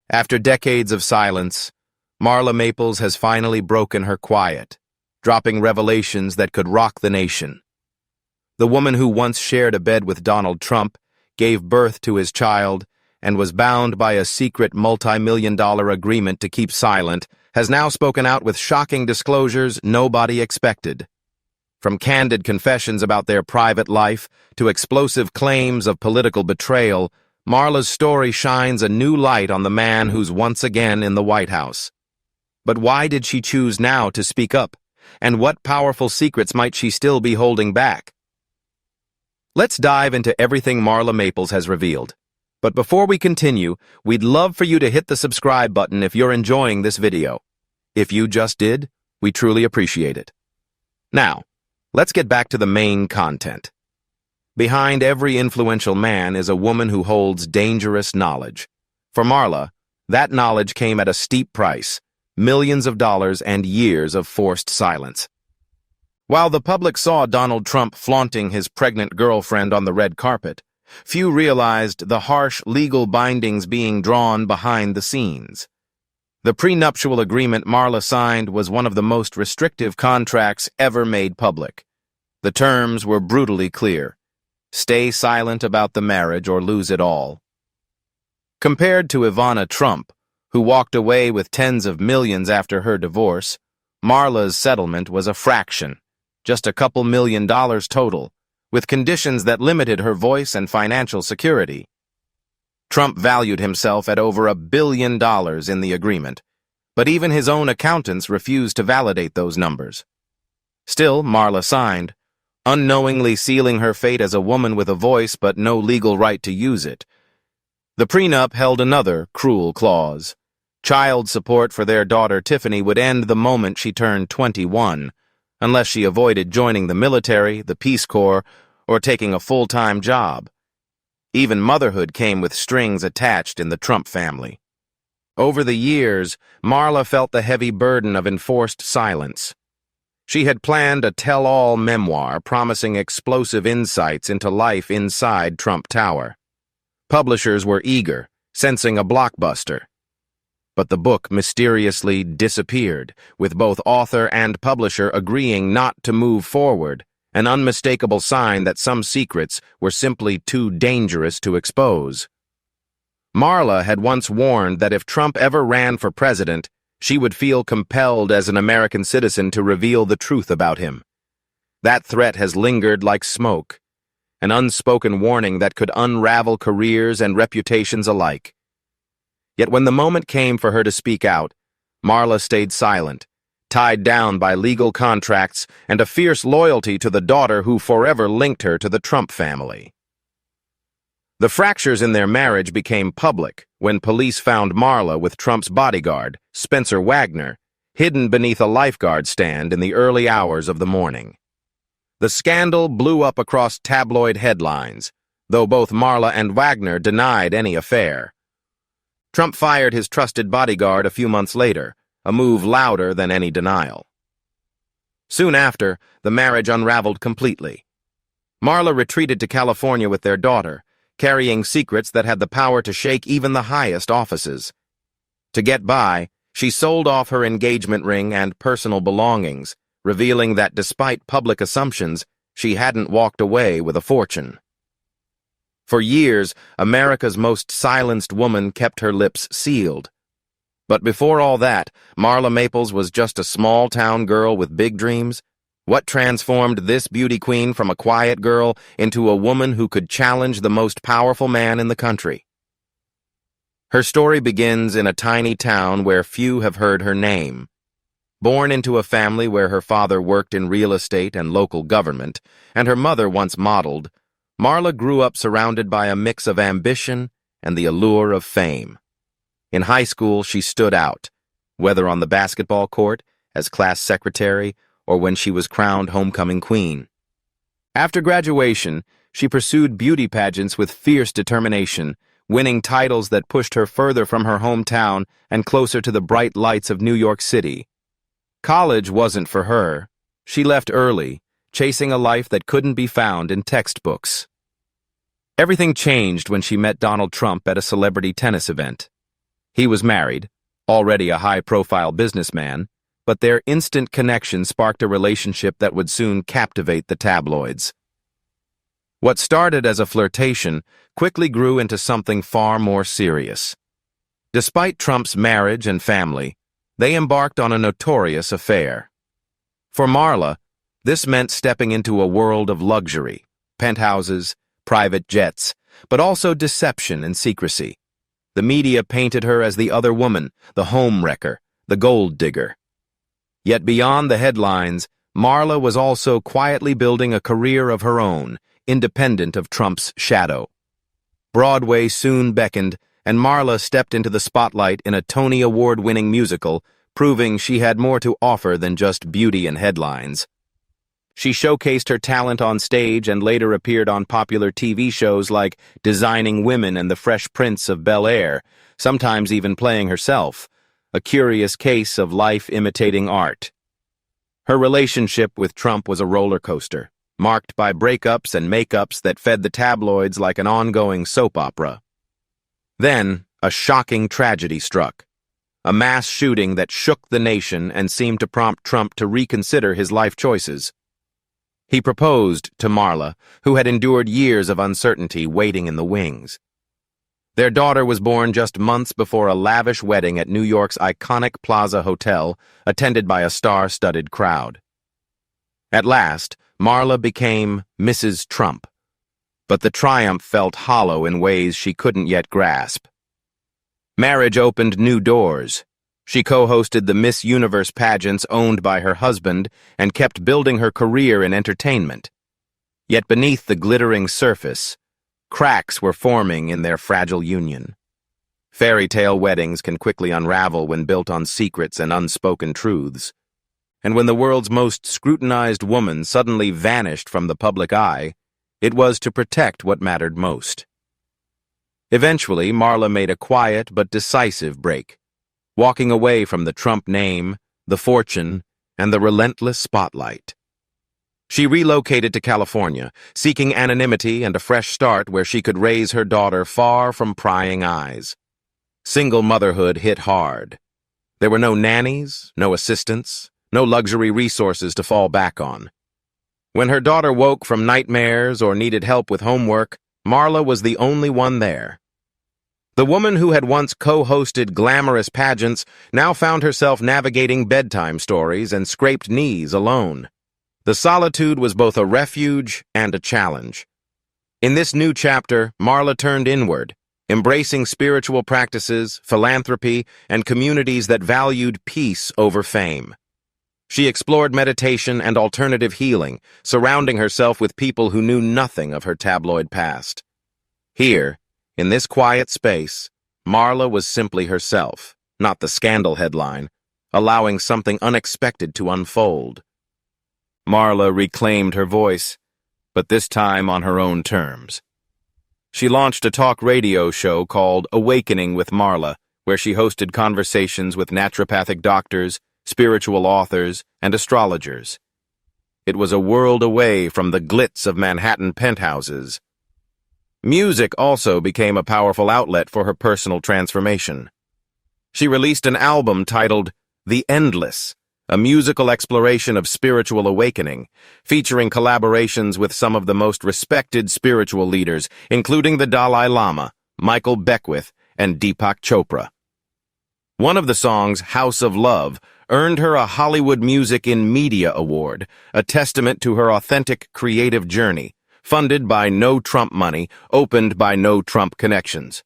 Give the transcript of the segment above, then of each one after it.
After decades of silence, Marla Maples has finally broken her quiet, dropping revelations that could rock the nation. The woman who once shared a bed with Donald Trump, gave birth to his child, and was bound by a secret multi-million-dollar agreement to keep silent, has now spoken out with shocking disclosures nobody expected. From candid confessions about their private life to explosive claims of political betrayal, Marla's story shines a new light on the man who's once again in the White House. But why did she choose now to speak up? And what powerful secrets might she still be holding back? Let's dive into everything Marla Maples has revealed. But before we continue, we'd love for you to hit the subscribe button if you're enjoying this video. If you just did, we truly appreciate it. Now, let's get back to the main content. Behind every influential man is a woman who holds dangerous knowledge. For Marla, that knowledge came at a steep price, millions of dollars and years of forced silence. While the public saw Donald Trump flaunting his pregnant girlfriend on the red carpet, few realized the harsh legal bindings being drawn behind the scenes. The prenuptial agreement Marla signed was one of the most restrictive contracts ever made public. The terms were brutally clear. Stay silent about the marriage or lose it all. Compared to Ivana Trump, who walked away with tens of millions after her divorce, Marla's settlement was a fraction, just a couple $1 million total, with conditions that limited her voice and financial security. Trump valued himself at over $1 billion in the agreement, but even his own accountants refused to validate those numbers. Still, Marla signed, unknowingly sealing her fate as a woman with a voice but no legal right to use it. The prenup held another cruel clause. Child support for their daughter Tiffany would end the moment she turned 21, unless she avoided joining the military, the Peace Corps, or taking a full-time job. Even motherhood came with strings attached in the Trump family. Over the years, Marla felt the heavy burden of enforced silence. She had planned a tell-all memoir promising explosive insights into life inside Trump Tower. Publishers were eager, sensing a blockbuster. But the book mysteriously disappeared, with both author and publisher agreeing not to move forward, an unmistakable sign that some secrets were simply too dangerous to expose. Marla had once warned that if Trump ever ran for president, she would feel compelled as an American citizen to reveal the truth about him. That threat has lingered like smoke, an unspoken warning that could unravel careers and reputations alike. Yet when the moment came for her to speak out, Marla stayed silent, tied down by legal contracts and a fierce loyalty to the daughter who forever linked her to the Trump family. The fractures in their marriage became public when police found Marla with Trump's bodyguard, Spencer Wagner, hidden beneath a lifeguard stand in the early hours of the morning. The scandal blew up across tabloid headlines, though both Marla and Wagner denied any affair. Trump fired his trusted bodyguard a few months later, a move louder than any denial. Soon after, the marriage unraveled completely. Marla retreated to California with their daughter, carrying secrets that had the power to shake even the highest offices. To get by, she sold off her engagement ring and personal belongings, revealing that despite public assumptions, she hadn't walked away with a fortune. For years, America's most silenced woman kept her lips sealed. But before all that, Marla Maples was just a small-town girl with big dreams. What transformed this beauty queen from a quiet girl into a woman who could challenge the most powerful man in the country? Her story begins in a tiny town where few have heard her name. Born into a family where her father worked in real estate and local government, and her mother once modeled, Marla grew up surrounded by a mix of ambition and the allure of fame. In high school, she stood out, whether on the basketball court, as class secretary, or when she was crowned homecoming queen. After graduation, she pursued beauty pageants with fierce determination, winning titles that pushed her further from her hometown and closer to the bright lights of New York City. College wasn't for her. She left early, chasing a life that couldn't be found in textbooks. Everything changed when she met Donald Trump at a celebrity tennis event. He was married, already a high-profile businessman, but their instant connection sparked a relationship that would soon captivate the tabloids. What started as a flirtation quickly grew into something far more serious. Despite Trump's marriage and family, they embarked on a notorious affair. For Marla, this meant stepping into a world of luxury, penthouses, private jets, but also deception and secrecy. The media painted her as the other woman, the home wrecker, the gold digger. Yet beyond the headlines, Marla was also quietly building a career of her own, independent of Trump's shadow. Broadway soon beckoned, and Marla stepped into the spotlight in a Tony Award-winning musical, proving she had more to offer than just beauty and headlines. She showcased her talent on stage and later appeared on popular TV shows like Designing Women and The Fresh Prince of Bel-Air, sometimes even playing herself, a curious case of life imitating art. Her relationship with Trump was a roller coaster, marked by breakups and makeups that fed the tabloids like an ongoing soap opera. Then, a shocking tragedy struck. A mass shooting that shook the nation and seemed to prompt Trump to reconsider his life choices. He proposed to Marla, who had endured years of uncertainty waiting in the wings. Their daughter was born just months before a lavish wedding at New York's iconic Plaza Hotel, attended by a star-studded crowd. At last, Marla became Mrs. Trump, but the triumph felt hollow in ways she couldn't yet grasp. Marriage opened new doors. She co-hosted the Miss Universe pageants owned by her husband and kept building her career in entertainment. Yet beneath the glittering surface, cracks were forming in their fragile union. Fairy tale weddings can quickly unravel when built on secrets and unspoken truths. And when the world's most scrutinized woman suddenly vanished from the public eye, it was to protect what mattered most. Eventually, Marla made a quiet but decisive break, walking away from the Trump name, the fortune, and the relentless spotlight. She relocated to California, seeking anonymity and a fresh start where she could raise her daughter far from prying eyes. Single motherhood hit hard. There were no nannies, no assistants, no luxury resources to fall back on. When her daughter woke from nightmares or needed help with homework, Marla was the only one there. The woman who had once co-hosted glamorous pageants now found herself navigating bedtime stories and scraped knees alone. The solitude was both a refuge and a challenge. In this new chapter, Marla turned inward, embracing spiritual practices, philanthropy, and communities that valued peace over fame. She explored meditation and alternative healing, surrounding herself with people who knew nothing of her tabloid past. Here, in this quiet space, Marla was simply herself, not the scandal headline, allowing something unexpected to unfold. Marla reclaimed her voice, but this time on her own terms. She launched a talk radio show called Awakening with Marla, where she hosted conversations with naturopathic doctors, spiritual authors, and astrologers. It was a world away from the glitz of Manhattan penthouses. Music also became a powerful outlet for her personal transformation. She released an album titled The Endless, a musical exploration of spiritual awakening, featuring collaborations with some of the most respected spiritual leaders, including the Dalai Lama, Michael Beckwith, and Deepak Chopra. One of the songs, House of Love, earned her a Hollywood Music in Media Award, a testament to her authentic creative journey, funded by no Trump money, opened by no Trump connections.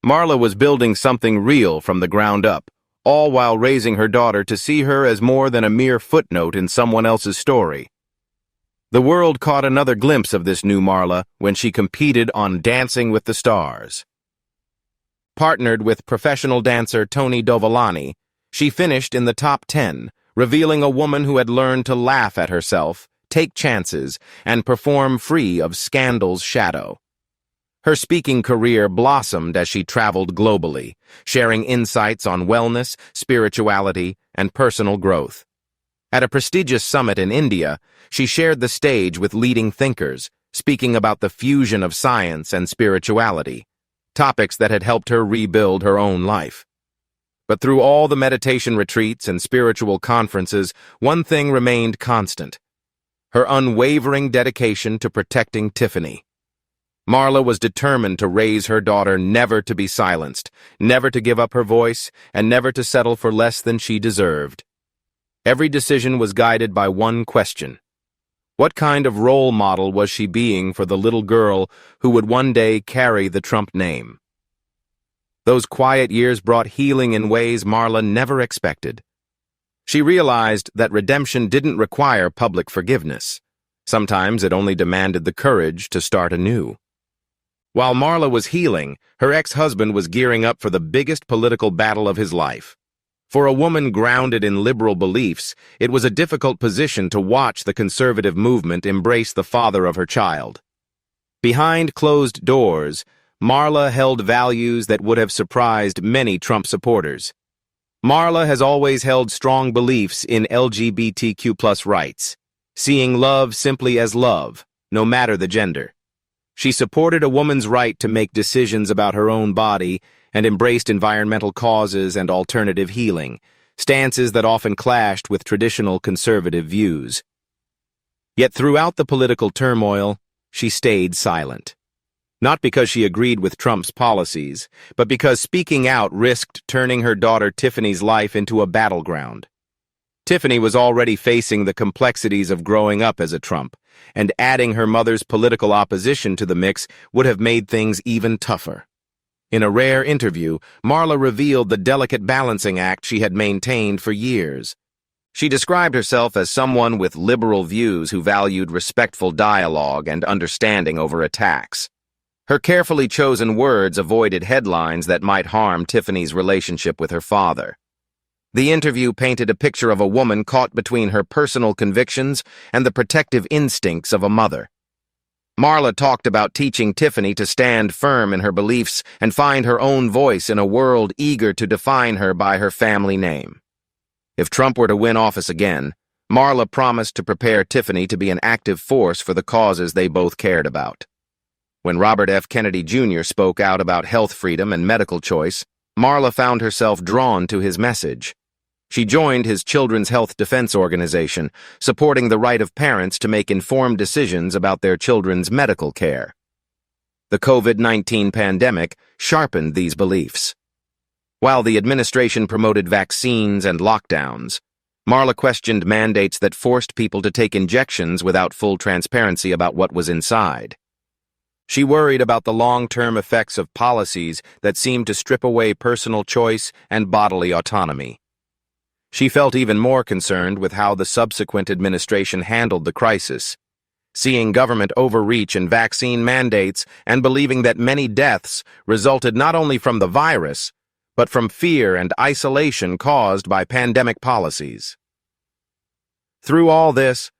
Marla was building something real from the ground up, all while raising her daughter to see her as more than a mere footnote in someone else's story. The world caught another glimpse of this new Marla when she competed on Dancing with the Stars. Partnered with professional dancer Tony Dovolani, she finished in the top 10, revealing a woman who had learned to laugh at herself, take chances, and perform free of scandal's shadow. Her speaking career blossomed as she traveled globally, sharing insights on wellness, spirituality, and personal growth. At a prestigious summit in India, she shared the stage with leading thinkers, speaking about the fusion of science and spirituality, topics that had helped her rebuild her own life. But through all the meditation retreats and spiritual conferences, one thing remained constant: her unwavering dedication to protecting Tiffany. Marla was determined to raise her daughter never to be silenced, never to give up her voice, and never to settle for less than she deserved. Every decision was guided by one question: what kind of role model was she being for the little girl who would one day carry the Trump name? Those quiet years brought healing in ways Marla never expected. She realized that redemption didn't require public forgiveness. Sometimes it only demanded the courage to start anew. While Marla was healing, her ex-husband was gearing up for the biggest political battle of his life. For a woman grounded in liberal beliefs, it was a difficult position to watch the conservative movement embrace the father of her child. Behind closed doors, Marla held values that would have surprised many Trump supporters. Marla has always held strong beliefs in LGBTQ+ rights, seeing love simply as love, no matter the gender. She supported a woman's right to make decisions about her own body and embraced environmental causes and alternative healing, stances that often clashed with traditional conservative views. Yet throughout the political turmoil, she stayed silent. Not because she agreed with Trump's policies, but because speaking out risked turning her daughter Tiffany's life into a battleground. Tiffany was already facing the complexities of growing up as a Trump, and adding her mother's political opposition to the mix would have made things even tougher. In a rare interview, Marla revealed the delicate balancing act she had maintained for years. She described herself as someone with liberal views who valued respectful dialogue and understanding over attacks. Her carefully chosen words avoided headlines that might harm Tiffany's relationship with her father. The interview painted a picture of a woman caught between her personal convictions and the protective instincts of a mother. Marla talked about teaching Tiffany to stand firm in her beliefs and find her own voice in a world eager to define her by her family name. If Trump were to win office again, Marla promised to prepare Tiffany to be an active force for the causes they both cared about. When Robert F. Kennedy Jr. spoke out about health freedom and medical choice, Marla found herself drawn to his message. She joined his Children's Health Defense Organization, supporting the right of parents to make informed decisions about their children's medical care. The COVID-19 pandemic sharpened these beliefs. While the administration promoted vaccines and lockdowns, Marla questioned mandates that forced people to take injections without full transparency about what was inside. She worried about the long-term effects of policies that seemed to strip away personal choice and bodily autonomy. She felt even more concerned with how the subsequent administration handled the crisis, seeing government overreach in vaccine mandates and believing that many deaths resulted not only from the virus, but from fear and isolation caused by pandemic policies. Through all this,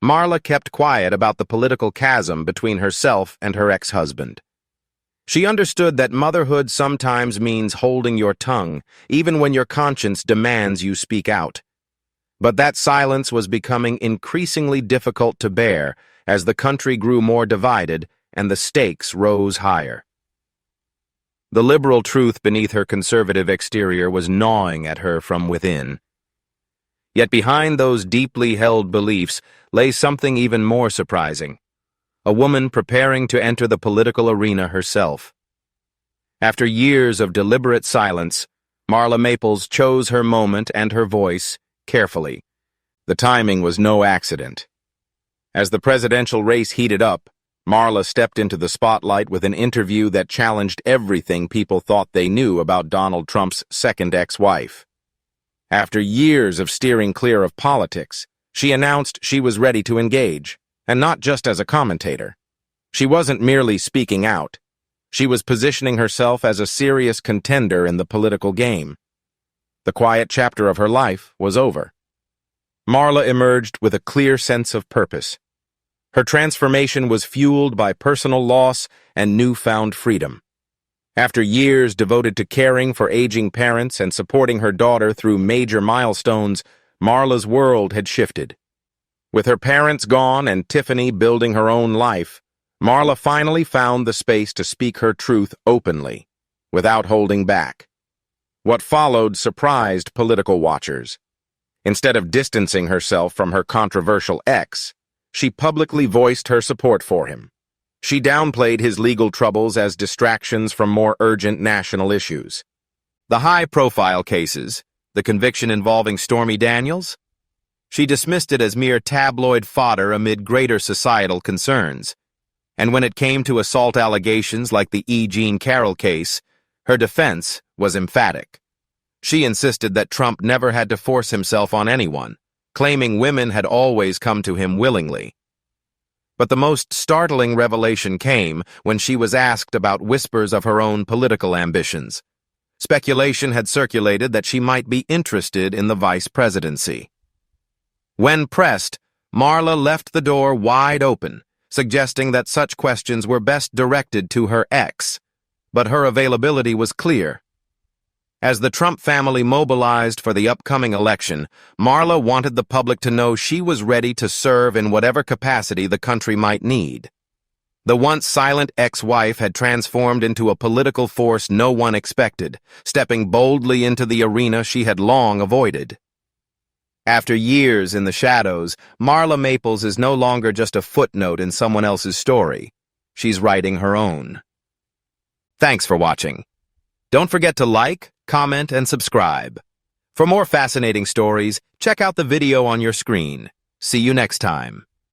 Marla kept quiet about the political chasm between herself and her ex-husband. She understood that motherhood sometimes means holding your tongue, even when your conscience demands you speak out. But that silence was becoming increasingly difficult to bear as the country grew more divided and the stakes rose higher. The liberal truth beneath her conservative exterior was gnawing at her from within. Yet behind those deeply held beliefs lay something even more surprising: a woman preparing to enter the political arena herself. After years of deliberate silence, Marla Maples chose her moment and her voice carefully. The timing was no accident. As the presidential race heated up, Marla stepped into the spotlight with an interview that challenged everything people thought they knew about Donald Trump's second ex-wife. After years of steering clear of politics, she announced she was ready to engage, and not just as a commentator. She wasn't merely speaking out. She was positioning herself as a serious contender in the political game. The quiet chapter of her life was over. Marla emerged with a clear sense of purpose. Her transformation was fueled by personal loss and newfound freedom. After years devoted to caring for aging parents and supporting her daughter through major milestones, Marla's world had shifted. With her parents gone and Tiffany building her own life, Marla finally found the space to speak her truth openly, without holding back. What followed surprised political watchers. Instead of distancing herself from her controversial ex, she publicly voiced her support for him. She downplayed his legal troubles as distractions from more urgent national issues. The high-profile cases, the conviction involving Stormy Daniels, she dismissed it as mere tabloid fodder amid greater societal concerns. And when it came to assault allegations like the E. Jean Carroll case, her defense was emphatic. She insisted that Trump never had to force himself on anyone, claiming women had always come to him willingly. But the most startling revelation came when she was asked about whispers of her own political ambitions. Speculation had circulated that she might be interested in the vice presidency. When pressed, Marla left the door wide open, suggesting that such questions were best directed to her ex, but her availability was clear. As the Trump family mobilized for the upcoming election, Marla wanted the public to know she was ready to serve in whatever capacity the country might need. The once silent ex-wife had transformed into a political force no one expected, stepping boldly into the arena she had long avoided. After years in the shadows, Marla Maples is no longer just a footnote in someone else's story. She's writing her own. Thanks for watching. Don't forget to like, comment, and subscribe. For more fascinating stories, check out the video on your screen. See you next time.